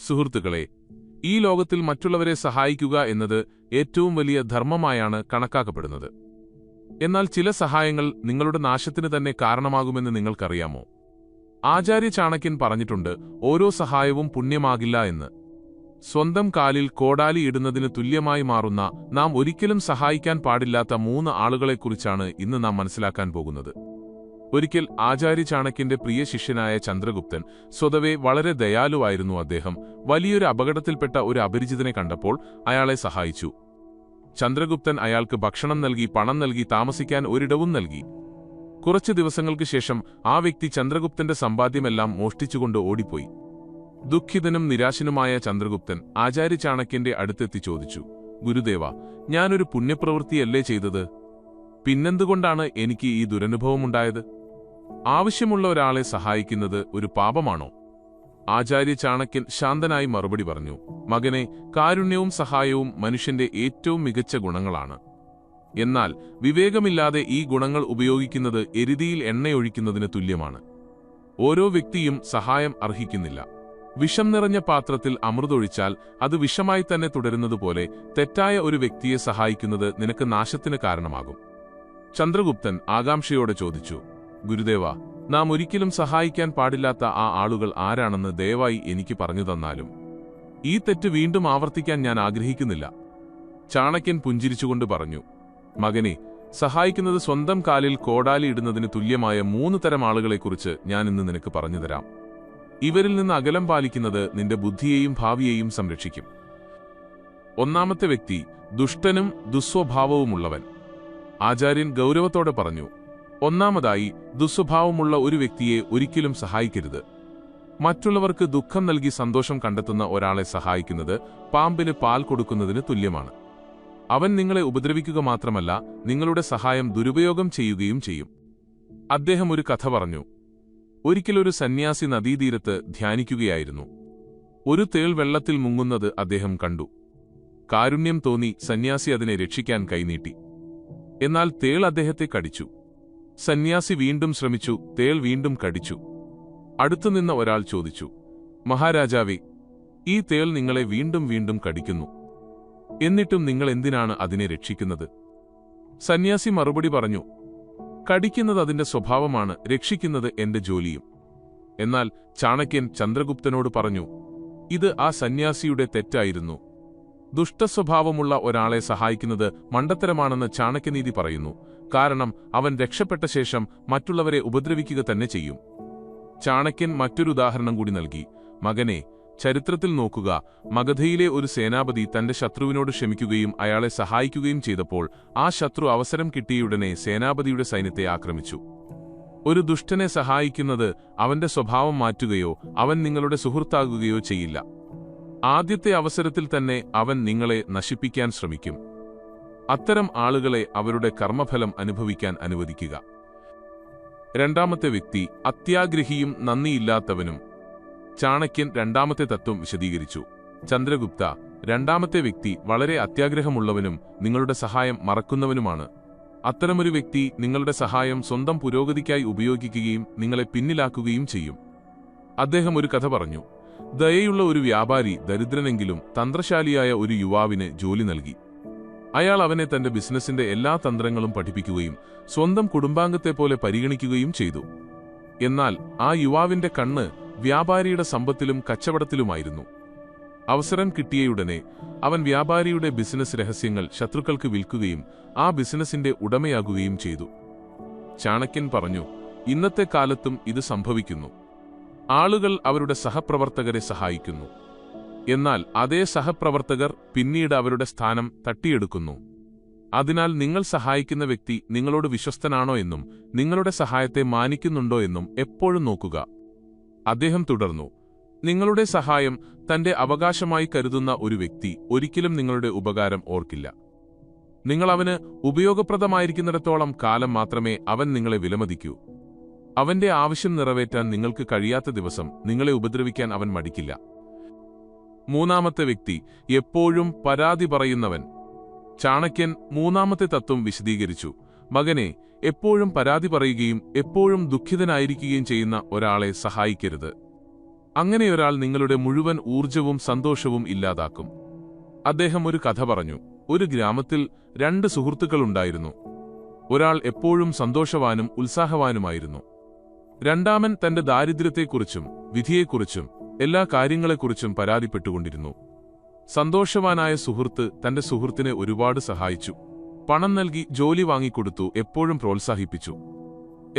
സുഹൃത്തുക്കളെ, ഈ ലോകത്തിൽ മറ്റുള്ളവരെ സഹായിക്കുക എന്നത് ഏറ്റവും വലിയ ധർമ്മമായാണ് കണക്കാക്കപ്പെടുന്നത്. എന്നാൽ ചില സഹായങ്ങൾ നിങ്ങളുടെ നാശത്തിന് തന്നെ കാരണമാകുമെന്ന് നിങ്ങൾക്കറിയാമോ? ആചാര്യ ചാണക്യൻ പറഞ്ഞിട്ടുണ്ട്, ഓരോ സഹായവും പുണ്യമാകില്ല എന്ന്. സ്വന്തം കാലിൽ കോടാലി ഇടുന്നതിന് തുല്യമായി മാറുന്ന നാം ഒരിക്കലും സഹായിക്കാൻ പാടില്ലാത്ത 3 ആളുകളെക്കുറിച്ചാണ് ഇന്ന് നാം മനസ്സിലാക്കാൻ പോകുന്നത്. ഒരിക്കൽ ആചാര്യ ചാണക്യന്റെ പ്രിയ ശിഷ്യനായ ചന്ദ്രഗുപ്തൻ സ്വതവേ വളരെ ദയാലുവായിരുന്നു. അദ്ദേഹം വലിയൊരു അപകടത്തിൽപ്പെട്ട ഒരു അപരിചിതനെ കണ്ടപ്പോൾ അയാളെ സഹായിച്ചു. ചന്ദ്രഗുപ്തൻ അയാൾക്ക് ഭക്ഷണം നൽകി, പണം നൽകി, താമസിക്കാൻ ഒരിടവും നൽകി. കുറച്ചു ദിവസങ്ങൾക്ക് ശേഷം ആ വ്യക്തി ചന്ദ്രഗുപ്തന്റെ സമ്പാദ്യമെല്ലാം മോഷ്ടിച്ചുകൊണ്ട് ഓടിപ്പോയി. ദുഃഖിതനും നിരാശനുമായ ചന്ദ്രഗുപ്തൻ ആചാര്യ ചാണക്യന്റെ അടുത്തെത്തി ചോദിച്ചു, ഗുരുദേവ, ഞാനൊരു പുണ്യപ്രവൃത്തിയല്ലേ ചെയ്തത്? പിന്നെന്തുകൊണ്ടാണ് എനിക്ക് ഈ ദുരനുഭവമുണ്ടായത്? ആവശ്യമുള്ള ഒരാളെ സഹായിക്കുന്നത് ഒരു പാപമാണോ? ആചാര്യ ചാണക്യൻ ശാന്തനായി മറുപടി പറഞ്ഞു, മകനെ, കാരുണ്യവും സഹായവും മനുഷ്യന്റെ ഏറ്റവും മികച്ച ഗുണങ്ങളാണ്. എന്നാൽ വിവേകമില്ലാതെ ഈ ഗുണങ്ങൾ ഉപയോഗിക്കുന്നത് എരുതിയിൽ എണ്ണയൊഴിക്കുന്നതിന് തുല്യമാണ്. ഓരോ വ്യക്തിയും സഹായം അർഹിക്കുന്നില്ല. വിഷം നിറഞ്ഞ പാത്രത്തിൽ അമൃതൊഴിച്ചാൽ അത് വിഷമായി തന്നെ തുടരുന്നതുപോലെ തെറ്റായ ഒരു വ്യക്തിയെ സഹായിക്കുന്നത് നിനക്ക് നാശത്തിന് കാരണമാകും. ചന്ദ്രഗുപ്തൻ ആകാംക്ഷയോടെ ചോദിച്ചു, ഗുരുദേവ, നാം ഒരിക്കലും സഹായിക്കാൻ പാടില്ലാത്ത ആ ആളുകൾ ആരാണെന്ന് ദയവായി എനിക്ക് പറഞ്ഞു തന്നാലും. ഈ തെറ്റ് വീണ്ടും ആവർത്തിക്കാൻ ഞാൻ ആഗ്രഹിക്കുന്നില്ല. ചാണക്യൻ പുഞ്ചിരിച്ചുകൊണ്ട് പറഞ്ഞു, മകനെ, സഹായിക്കുന്നത് സ്വന്തം കാലിൽ കോടാലി ഇടുന്നതിന് തുല്യമായ 3 തരം ആളുകളെക്കുറിച്ച് ഞാൻ ഇന്ന് നിനക്ക് പറഞ്ഞുതരാം. ഇവരിൽ നിന്ന് അകലം പാലിക്കുന്നത് നിന്റെ ബുദ്ധിയെയും ഭാവിയെയും സംരക്ഷിക്കും. ഒന്നാമത്തെ വ്യക്തി ദുഷ്ടനും ദുസ്വഭാവവുമുള്ളവൻ. ആചാര്യൻ ഗൗരവത്തോടെ പറഞ്ഞു, ഒന്നാമതായി, ദുസ്വഭാവമുള്ള ഒരു വ്യക്തിയെ ഒരിക്കലും സഹായിക്കരുത്. മറ്റുള്ളവർക്ക് ദുഃഖം നൽകി സന്തോഷം കണ്ടെത്തുന്ന ഒരാളെ സഹായിക്കുന്നത് പാമ്പിന് പാൽ കൊടുക്കുന്നതിന് തുല്യമാണ്. അവൻ നിങ്ങളെ ഉപദ്രവിക്കുക മാത്രമല്ല, നിങ്ങളുടെ സഹായം ദുരുപയോഗം ചെയ്യുകയും ചെയ്യും. അദ്ദേഹം ഒരു കഥ പറഞ്ഞു. ഒരിക്കലൊരു സന്യാസി നദീതീരത്ത് ധ്യാനിക്കുകയായിരുന്നു. ഒരു തേൾ വെള്ളത്തിൽ മുങ്ങുന്നത് അദ്ദേഹം കണ്ടു. കാരുണ്യം തോന്നി സന്യാസി അതിനെ രക്ഷിക്കാൻ കൈനീട്ടി. എന്നാൽ തേൾ അദ്ദേഹത്തെ കടിച്ചു. സന്യാസി വീണ്ടും ശ്രമിച്ചു. തേൾ വീണ്ടും കടിച്ചു. അടുത്തുനിന്ന ഒരാൾ ചോദിച്ചു, മഹാരാജാവേ, ഈ തേൾ നിങ്ങളെ വീണ്ടും വീണ്ടും കടിക്കുന്നു. എന്നിട്ടും നിങ്ങൾ എന്തിനാണ് അതിനെ രക്ഷിക്കുന്നത്? സന്യാസി മറുപടി പറഞ്ഞു, കടിക്കുന്നത് അതിന്റെ സ്വഭാവമാണ്, രക്ഷിക്കുന്നത് എന്റെ ജോലിയും. എന്നാൽ ചാണക്യൻ ചന്ദ്രഗുപ്തനോട് പറഞ്ഞു, ഇത് ആ സന്യാസിയുടെ തെറ്റായിരുന്നു. ദുഷ്ടസ്വഭാവമുള്ള ഒരാളെ സഹായിക്കുന്നത് മണ്ടത്തരമാണെന്ന് ചാണക്യനീതി പറയുന്നു. കാരണം അവൻ രക്ഷപ്പെട്ട ശേഷം മറ്റുള്ളവരെ ഉപദ്രവിക്കുക തന്നെ ചെയ്യും. ചാണക്യൻ മറ്റൊരു ഉദാഹരണം കൂടി നൽകി. മകനെ, ചരിത്രത്തിൽ നോക്കുക, മഗധയിലെ ഒരു സേനാപതി തന്റെ ശത്രുവിനോട് ക്ഷമിക്കുകയും അയാളെ സഹായിക്കുകയും ചെയ്തപ്പോൾ ആ ശത്രു അവസരം കിട്ടിയുടനെ സേനാപതിയുടെ സൈന്യത്തെ ആക്രമിച്ചു. ഒരു ദുഷ്ടനെ സഹായിക്കുന്നത് അവന്റെ സ്വഭാവം മാറ്റുകയോ അവൻ നിങ്ങളുടെ സുഹൃത്താകുകയോ ചെയ്യില്ല. ആദ്യത്തെ അവസരത്തിൽ തന്നെ അവൻ നിങ്ങളെ നശിപ്പിക്കാൻ ശ്രമിക്കും. അത്തരം ആളുകളെ അവരുടെ കർമ്മഫലം അനുഭവിക്കാൻ അനുവദിക്കുക. രണ്ടാമത്തെ വ്യക്തി അത്യാഗ്രഹിയും നന്ദിയില്ലാത്തവനും. ചാണക്യൻ രണ്ടാമത്തെ തത്വം വിശദീകരിച്ചു. ചന്ദ്രഗുപ്ത, രണ്ടാമത്തെ വ്യക്തി വളരെ അത്യാഗ്രഹമുള്ളവനും നിങ്ങളുടെ സഹായം മറക്കുന്നവനുമാണ്. അത്തരമൊരു വ്യക്തി നിങ്ങളുടെ സഹായം സ്വന്തം പുരോഗതിക്കായി ഉപയോഗിക്കുകയും നിങ്ങളെ പിന്നിലാക്കുകയും ചെയ്യും. അദ്ദേഹം ഒരു കഥ പറഞ്ഞു. ദയയുള്ള ഒരു വ്യാപാരി ദരിദ്രനെങ്കിലും തന്ത്രശാലിയായ ഒരു യുവാവിന് ജോലി നൽകി. അയാൾ അവനെ തന്റെ ബിസിനസിന്റെ എല്ലാ തന്ത്രങ്ങളും പഠിപ്പിക്കുകയും സ്വന്തം കുടുംബാംഗത്തെപ്പോലെ പരിഗണിക്കുകയും ചെയ്തു. എന്നാൽ ആ യുവാവിന്റെ കണ്ണ് വ്യാപാരിയുടെ സമ്പത്തിലും കച്ചവടത്തിലുമായിരുന്നു. അവസരം കിട്ടിയയുടനെ അവൻ വ്യാപാരിയുടെ ബിസിനസ് രഹസ്യങ്ങൾ ശത്രുക്കൾക്ക് വിൽക്കുകയും ആ ബിസിനസിന്റെ ഉടമയാകുകയും ചെയ്തു. ചാണക്യൻ പറഞ്ഞു, ഇന്നത്തെ കാലത്തും ഇത് സംഭവിക്കുന്നു. ആളുകൾ അവരുടെ സഹപ്രവർത്തകരെ സഹായിക്കുന്നു. എന്നാൽ അതേ സഹപ്രവർത്തകർ പിന്നീട് അവരുടെ സ്ഥാനം തട്ടിയെടുക്കുന്നു. അതിനാൽ നിങ്ങൾ സഹായിക്കുന്ന വ്യക്തി നിങ്ങളോട് വിശ്വസ്തനാണോ എന്നും നിങ്ങളുടെ സഹായത്തെ മാനിക്കുന്നുണ്ടോ എന്നും എപ്പോഴും നോക്കുക. അദ്ദേഹം തുടർന്നു, നിങ്ങളുടെ സഹായം തന്റെ അവകാശമായി കരുതുന്ന ഒരു വ്യക്തി ഒരിക്കലും നിങ്ങളുടെ ഉപകാരം ഓർക്കില്ല. നിങ്ങൾ അവന് ഉപയോഗപ്രദമായിരിക്കുന്നിടത്തോളം കാലം മാത്രമേ അവൻ നിങ്ങളെ വിലമതിക്കൂ. അവന്റെ ആവശ്യം നിറവേറ്റാൻ നിങ്ങൾക്ക് കഴിയാത്ത ദിവസം നിങ്ങളെ ഉപദ്രവിക്കാൻ അവൻ മടിക്കില്ല. മൂന്നാമത്തെ വ്യക്തി എപ്പോഴും പരാതി പറയുന്നവൻ. ചാണക്യൻ മൂന്നാമത്തെ തത്വം വിശദീകരിച്ചു. മകനെ, എപ്പോഴും പരാതി പറയുകയും എപ്പോഴും ദുഃഖിതനായിരിക്കുകയും ചെയ്യുന്ന ഒരാളെ സഹായിക്കരുത്. അങ്ങനെയൊരാൾ നിങ്ങളുടെ മുഴുവൻ ഊർജവും സന്തോഷവും ഇല്ലാതാക്കും. അദ്ദേഹം ഒരു കഥ പറഞ്ഞു. ഒരു ഗ്രാമത്തിൽ 2 സുഹൃത്തുക്കളുണ്ടായിരുന്നു. ഒരാൾ എപ്പോഴും സന്തോഷവാനും ഉത്സാഹവാനുമായിരുന്നു. രണ്ടാമൻ തന്റെ ദാരിദ്ര്യത്തെക്കുറിച്ചും വിധിയെക്കുറിച്ചും എല്ലാ കാര്യങ്ങളെക്കുറിച്ചും പരാതിപ്പെട്ടുകൊണ്ടിരുന്നു. സന്തോഷവാനായ സുഹൃത്ത് തന്റെ സുഹൃത്തിനെ ഒരുപാട് സഹായിച്ചു. പണം നൽകി ജോലി വാങ്ങിക്കൊടുത്തു, എപ്പോഴും പ്രോത്സാഹിപ്പിച്ചു.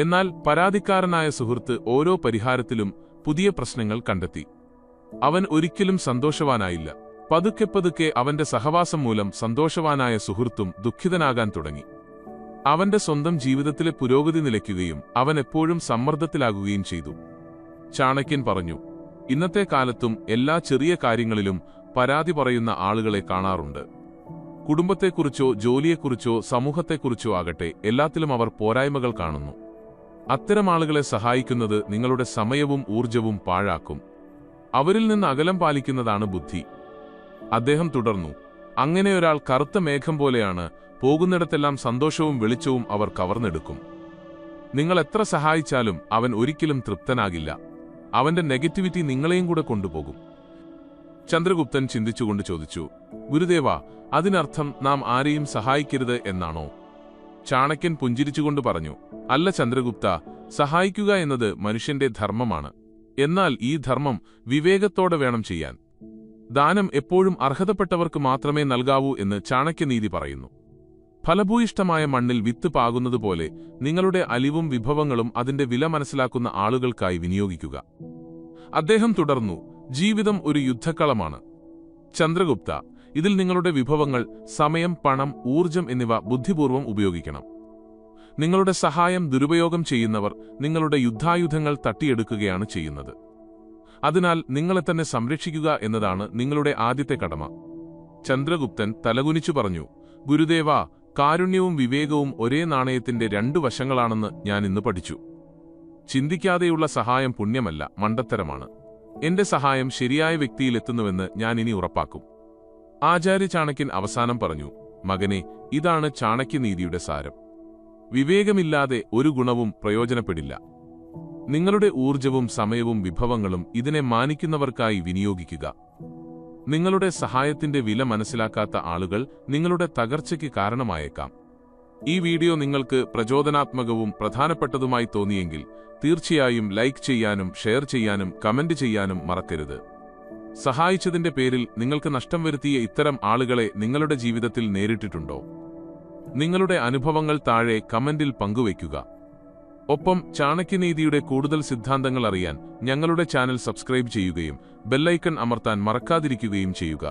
എന്നാൽ പരാതിക്കാരനായ സുഹൃത്ത് ഓരോ പരിഹാരത്തിലും പുതിയ പ്രശ്നങ്ങൾ കണ്ടെത്തി. അവൻ ഒരിക്കലും സന്തോഷവാനായില്ല. പതുക്കെ പതുക്കെ അവന്റെ സഹവാസം മൂലം സന്തോഷവാനായ സുഹൃത്തും ദുഃഖിതനാകാൻ തുടങ്ങി. അവന്റെ സ്വന്തം ജീവിതത്തിലെ പുരോഗതി നിലയ്ക്കുകയും അവൻ എപ്പോഴും സമ്മർദ്ദത്തിലാകുകയും ചെയ്തു. ചാണക്യൻ പറഞ്ഞു, ഇന്നത്തെ കാലത്തും എല്ലാ ചെറിയ കാര്യങ്ങളിലും പരാതി പറയുന്ന ആളുകളെ കാണാറുണ്ട്. കുടുംബത്തെക്കുറിച്ചോ ജോലിയെക്കുറിച്ചോ സമൂഹത്തെക്കുറിച്ചോ ആകട്ടെ, എല്ലാത്തിലും അവർ പോരായ്മകൾ കാണുന്നു. അത്തരം ആളുകളെ സഹായിക്കുന്നത് നിങ്ങളുടെ സമയവും ഊർജവും പാഴാക്കും. അവരിൽ നിന്ന് അകലം പാലിക്കുന്നതാണ് ബുദ്ധി. അദ്ദേഹം തുടർന്നു, അങ്ങനെയൊരാൾ കറുത്ത മേഘം പോലെയാണ്. പോകുന്നിടത്തെല്ലാം സന്തോഷവും വെളിച്ചവും അവർ കവർന്നെടുക്കും. നിങ്ങൾ എത്ര സഹായിച്ചാലും അവൻ ഒരിക്കലും തൃപ്തനാകില്ല. അവന്റെ നെഗറ്റിവിറ്റി നിങ്ങളെയും കൂടെ കൊണ്ടുപോകും. ചന്ദ്രഗുപ്തൻ ചിന്തിച്ചുകൊണ്ട് ചോദിച്ചു, ഗുരുദേവ, അതിനർത്ഥം നാം ആരെയും സഹായിക്കരുത് എന്നാണോ? ചാണക്യൻ പുഞ്ചിരിച്ചുകൊണ്ട് പറഞ്ഞു, അല്ല ചന്ദ്രഗുപ്ത, സഹായിക്കുക എന്നത് മനുഷ്യന്റെ ധർമ്മമാണ്. എന്നാൽ ഈ ധർമ്മം വിവേകത്തോടെ വേണം ചെയ്യാൻ. ദാനം എപ്പോഴും അർഹതപ്പെട്ടവർക്ക് മാത്രമേ നൽകാവൂ എന്ന് ചാണക്യനീതി പറയുന്നു. ഫലഭൂയിഷ്ടമായ മണ്ണിൽ വിത്ത് പാകുന്നതുപോലെ നിങ്ങളുടെ അലിവും വിഭവങ്ങളും അതിന്റെ വില മനസ്സിലാക്കുന്ന ആളുകൾക്കായി വിനിയോഗിക്കുക. അദ്ദേഹം തുടർന്നു, ജീവിതം ഒരു യുദ്ധക്കളമാണ്. ചന്ദ്രഗുപ്ത, ഇതിൽ നിങ്ങളുടെ വിഭവങ്ങൾ, സമയം, പണം, ഊർജം എന്നിവ ബുദ്ധിപൂർവ്വം ഉപയോഗിക്കണം. നിങ്ങളുടെ സഹായം ദുരുപയോഗം ചെയ്യുന്നവർ നിങ്ങളുടെ യുദ്ധായുധങ്ങൾ തട്ടിയെടുക്കുകയാണ് ചെയ്യുന്നത്. അതിനാൽ നിങ്ങളെ തന്നെ സംരക്ഷിക്കുക എന്നതാണ് നിങ്ങളുടെ ആദ്യത്തെ കടമ. ചന്ദ്രഗുപ്തൻ തലകുനിച്ചു പറഞ്ഞു, ഗുരുദേവ, കാരുണ്യവും വിവേകവും ഒരേ നാണയത്തിന്റെ 2 വശങ്ങളാണെന്ന് ഞാൻ ഇന്ന് പഠിച്ചു. ചിന്തിക്കാതെയുള്ള സഹായം പുണ്യമല്ല, മണ്ടത്തരമാണ്. എന്റെ സഹായം ശരിയായ വ്യക്തിയിലെത്തുന്നുവെന്ന് ഞാൻ ഇനി ഉറപ്പാക്കും. ആചാര്യ ചാണക്യൻ അവസാനം പറഞ്ഞു, മകനെ, ഇതാണ് ചാണക്യനീതിയുടെ സാരം. വിവേകമില്ലാതെ ഒരു ഗുണവും പ്രയോജനപ്പെടില്ല. നിങ്ങളുടെ ഊർജവും സമയവും വിഭവങ്ങളും ഇതിനെ മാനിക്കുന്നവർക്കായി വിനിയോഗിക്കുക. നിങ്ങളുടെ സഹായത്തിന്റെ വില മനസ്സിലാക്കാത്ത ആളുകൾ നിങ്ങളുടെ തകർച്ചയ്ക്ക് കാരണമായേക്കാം. ഈ വീഡിയോ നിങ്ങൾക്ക് പ്രചോദനാത്മകവും പ്രധാനപ്പെട്ടതുമായി തോന്നിയെങ്കിൽ തീർച്ചയായും ലൈക്ക് ചെയ്യാനും ഷെയർ ചെയ്യാനും കമന്റ് ചെയ്യാനും മറക്കരുത്. സഹായിച്ചതിന്റെ പേരിൽ നിങ്ങൾക്ക് നഷ്ടം വരുത്തിയ ഇത്തരം ആളുകളെ നിങ്ങളുടെ ജീവിതത്തിൽ നേരിട്ടിട്ടുണ്ടോ? നിങ്ങളുടെ അനുഭവങ്ങൾ താഴെ കമന്റിൽ പങ്കുവയ്ക്കുക. ഒപ്പം ചാണക്യനീതിയുടെ കൂടുതൽ സിദ്ധാന്തങ്ങൾ അറിയാൻ ഞങ്ങളുടെ ചാനൽ സബ്സ്ക്രൈബ് ചെയ്യുകയും ബെല്ലൈക്കൺ അമർത്താൻ മറക്കാതിരിക്കുകയും ചെയ്യുക.